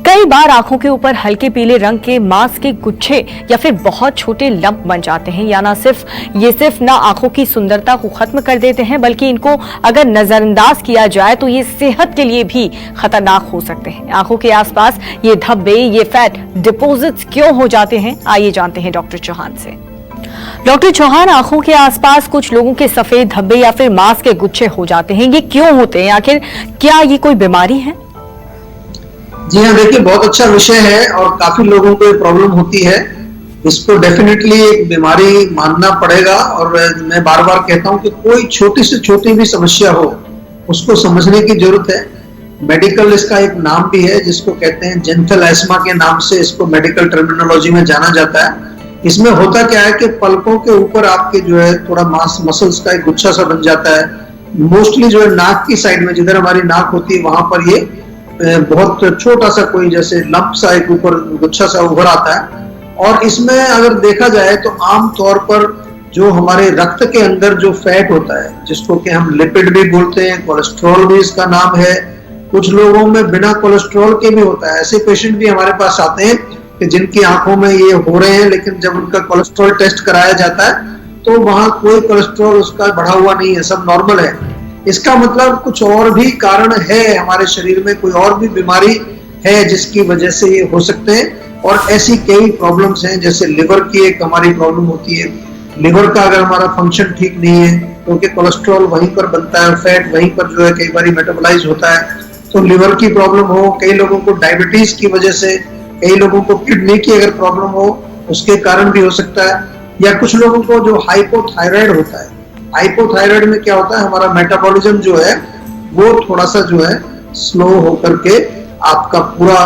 कई बार आंखों के ऊपर हल्के पीले रंग के मांस के गुच्छे या फिर बहुत छोटे लंप बन जाते हैं। या ना सिर्फ ना आंखों की सुंदरता को खत्म कर देते हैं, बल्कि इनको अगर नजरअंदाज किया जाए तो ये सेहत के लिए भी खतरनाक हो सकते हैं। आंखों के आसपास ये धब्बे, ये फैट डिपॉजिट्स क्यों हो जाते हैं, आइए जानते हैं डॉक्टर चौहान से। डॉक्टर चौहान, आंखों के आसपास कुछ लोगों के सफेद धब्बे या फिर मांस के गुच्छे हो जाते हैं, ये क्यों होते हैं? आखिर क्या ये कोई बीमारी है? जी हाँ, देखिए बहुत अच्छा विषय है और काफी लोगों को ये प्रॉब्लम होती है। इसको डेफिनेटली एक बीमारी मानना पड़ेगा और मैं बार बार कहता हूँ कि कोई छोटी से छोटी भी समस्या हो उसको समझने की जरूरत है। मेडिकल इसका एक नाम भी है जिसको कहते हैं जेंटल एस्मा के नाम से इसको मेडिकल टर्मिनोलॉजी में जाना जाता है। इसमें होता क्या है कि पलकों के ऊपर आपके जो है थोड़ा मांस मसल्स का एक गुच्छा सा बन जाता है। मोस्टली जो है नाक की साइड में, जिधर हमारी नाक होती है, वहां पर ये बहुत छोटा सा कोई जैसे लंप सा एक ऊपर गुच्छा सा उभर आता है। और इसमें अगर देखा जाए तो आम तौर पर जो हमारे रक्त के अंदर जो फैट होता है, जिसको कि हम लिपिड भी बोलते हैं, कोलेस्ट्रॉल भी इसका नाम है। कुछ लोगों में बिना कोलेस्ट्रॉल के भी होता है। ऐसे पेशेंट भी हमारे पास आते हैं कि जिनकी आंखों में ये हो रहे हैं, लेकिन जब उनका कोलेस्ट्रॉल टेस्ट कराया जाता है तो वहां कोई कोलेस्ट्रॉल उसका बढ़ा हुआ नहीं है, सब नॉर्मल है। इसका मतलब कुछ और भी कारण है, हमारे शरीर में कोई और भी बीमारी है जिसकी वजह से ये हो सकते हैं। और ऐसी कई प्रॉब्लम्स हैं, जैसे लिवर की एक हमारी प्रॉब्लम होती है। लिवर का अगर हमारा फंक्शन ठीक नहीं है, क्योंकि कोलेस्ट्रॉल वहीं पर बनता है, फैट वहीं पर जो है कई बार मेटाबोलाइज होता है, तो लिवर की प्रॉब्लम हो। कई लोगों को डायबिटीज की वजह से, कई लोगों को किडनी की अगर प्रॉब्लम हो उसके कारण भी हो सकता है। या कुछ लोगों को जो हाइपोथायराइड होता है, हाइपोथायराइड में क्या होता है, हमारा मेटाबॉलिज्म जो है वो थोड़ा सा जो है स्लो होकर के आपका पूरा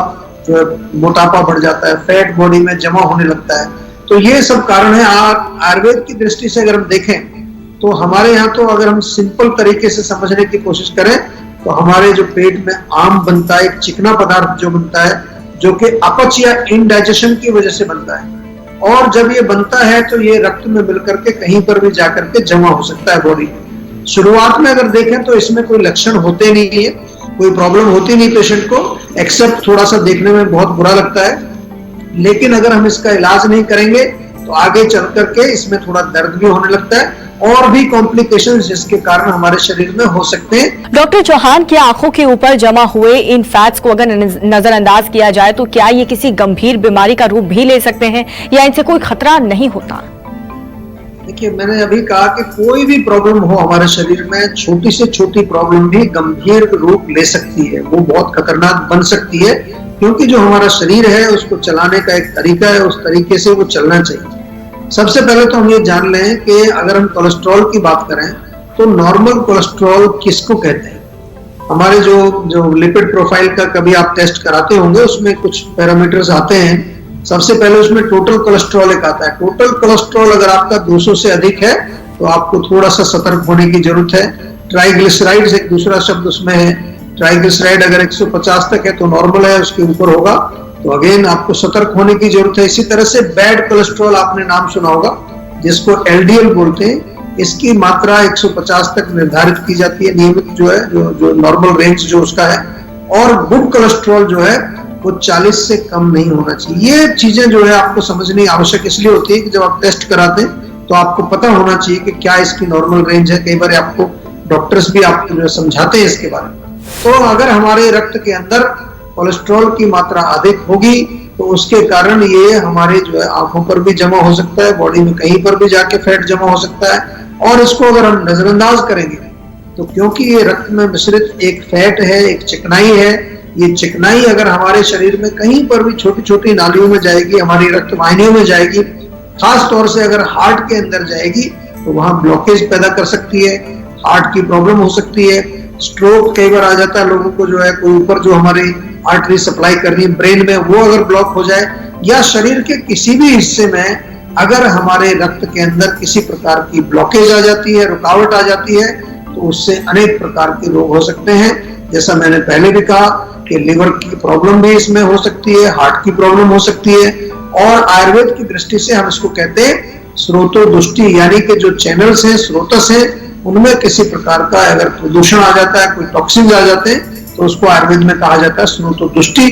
जो है मोटापा बढ़ जाता है, फैट बॉडी में जमा होने लगता है। तो ये सब कारण है। आयुर्वेद की दृष्टि से अगर हम देखें तो हमारे यहाँ तो अगर हम सिंपल तरीके से समझने की कोशिश करें तो हमारे जो पेट में आम बनता है, एक चिकना पदार्थ जो बनता है, जो कि अपच या इनडाइजेशन की वजह से बनता है। और जब ये बनता है तो ये रक्त में मिलकर के कहीं पर भी जाकर के जमा हो सकता है बॉडी में। शुरुआत में अगर देखें तो इसमें कोई लक्षण होते नहीं है, कोई प्रॉब्लम होती नहीं पेशेंट को, एक्सेप्ट थोड़ा सा देखने में बहुत बुरा लगता है। लेकिन अगर हम इसका इलाज नहीं करेंगे तो आगे चल करके इसमें थोड़ा दर्द भी होने लगता है और भी कॉम्प्लिकेशंस जिसके कारण हमारे शरीर में हो सकते हैं। डॉक्टर चौहान, क्या आंखों के ऊपर जमा हुए इन फैट्स को अगर नजरअंदाज किया जाए तो क्या ये किसी गंभीर बीमारी का रूप भी ले सकते हैं या इनसे कोई खतरा नहीं होता? देखिए, मैंने अभी कहा कि कोई भी प्रॉब्लम हो हमारे शरीर में, छोटी से छोटी प्रॉब्लम भी गंभीर रूप ले सकती है, वो बहुत खतरनाक बन सकती है। क्योंकि जो हमारा शरीर है उसको चलाने का एक तरीका है, उस तरीके से वो चलना चाहिए। सबसे पहले तो हम ये जान लें कि अगर हम कोलेस्ट्रॉल की बात करें तो नॉर्मल कोलेस्ट्रॉल किसको कहते हैं। हमारे जो लिपिड प्रोफाइल का कभी आप टेस्ट कराते होंगे, उसमें कुछ पैरामीटर्स आते हैं। सबसे पहले उसमें टोटल कोलेस्ट्रॉल एक आता है। टोटल कोलेस्ट्रॉल अगर आपका 200 से अधिक है तो आपको थोड़ा सा सतर्क होने की जरूरत है। ट्राइग्लिसराइड्स एक दूसरा शब्द उसमें है। ट्राइग्लिसराइड अगर 150 तक है तो नॉर्मल है, उसके ऊपर होगा तो अगेन आपको सतर्क होने की जरूरत है। इसी तरह से बैड कोलेस्ट्रॉल आपने नाम सुना होगा, जिसको एलडीएल बोलते हैं। इसकी मात्रा 150 तक निर्धारित की जाती है, नियमित जो है, जो नॉर्मल रेंज जो उसका है। और गुड कोलेस्ट्रॉल जो है वो 40 से कम नहीं होना चाहिए। ये चीजें जो है आपको समझनी आवश्यक इसलिए होती है कि जब आप टेस्ट कराते हैं तो आपको पता होना चाहिए कि क्या इसकी नॉर्मल रेंज है। कई बार आपको डॉक्टर्स भी आपको जो समझाते हैं इसके बारे में। तो अगर हमारे रक्त के अंदर कोलेस्ट्रॉल की मात्रा अधिक होगी तो उसके कारण ये हमारे जो है आंखों पर भी जमा हो सकता है, बॉडी में कहीं पर भी जाके फैट जमा हो सकता है। और इसको अगर हम नजरअंदाज करेंगे तो क्योंकि ये रक्त में मिश्रित एक फैट है, एक चिकनाई है, ये चिकनाई अगर हमारे शरीर में कहीं पर भी छोटी छोटी नालियों में जाएगी, हमारी रक्त वाहिनियों में जाएगी, खास तौर से अगर हार्ट के अंदर जाएगी तो वहां ब्लॉकेज पैदा कर सकती है, हार्ट की प्रॉब्लम हो सकती है। स्ट्रोक कई बार आ जाता है लोगों को, जो है कोई ऊपर जो हमारी आर्टरी सप्लाई कर रही है ब्रेन में, वो अगर ब्लॉक हो जाए, या शरीर के किसी भी हिस्से में अगर हमारे रक्त के अंदर किसी प्रकार की ब्लॉकेज आ जाती है, रुकावट आ जाती है, तो उससे अनेक प्रकार के रोग हो सकते हैं। जैसा मैंने पहले भी कहा कि लिवर की प्रॉब्लम भी इसमें हो सकती है, हार्ट की प्रॉब्लम हो सकती है। और आयुर्वेद की दृष्टि से हम इसको कहते हैं स्रोतोदुष्टि, यानी कि जो चैनल्स हैं, स्रोतस हैं, उनमें किसी प्रकार का अगर प्रदूषण आ जाता है, कोई टॉक्सिन आ जाते हैं तो उसको आयुर्वेद में कहा जाता है स्रोतोदुष्टि,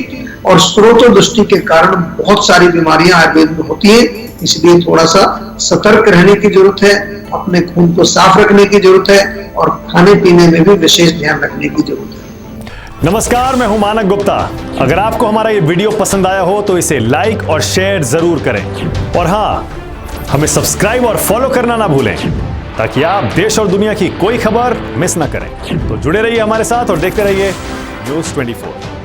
और स्रोतोदुष्टि के कारण बहुत सारी बीमारियां आयुर्वेद में होती है। इसलिए थोड़ा सा सतर्क रहने की जरूरत है, अपने खून को साफ रखने की जरूरत है और खाने पीने में भी विशेष ध्यान रखने की जरूरत है। नमस्कार, मैं हूं मानक गुप्ता। अगर आपको हमारा ये वीडियो पसंद आया हो तो इसे लाइक और शेयर जरूर करें, और हाँ, हमें सब्सक्राइब और फॉलो करना ना भूलें ताकि आप देश और दुनिया की कोई खबर मिस ना करें। तो जुड़े रहिए हमारे साथ और देखते रहिए News 24।